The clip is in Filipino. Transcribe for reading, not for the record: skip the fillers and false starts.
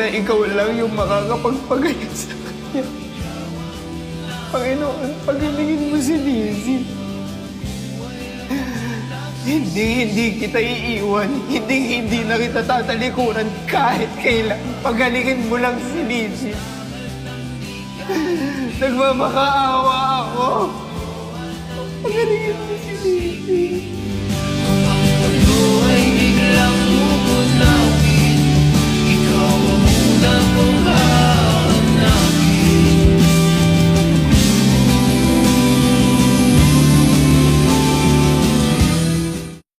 na ikaw lang yung makakapagpagaling sa kanya. Panginoon, pagalingin mo si Lizzie. Hindi kita iiwan. Hindi na kita tatalikuran kahit kailan. Pagalingin mo lang si Lizzie. Nagmamakaawa ako. Pagalingin mo si Lizzie.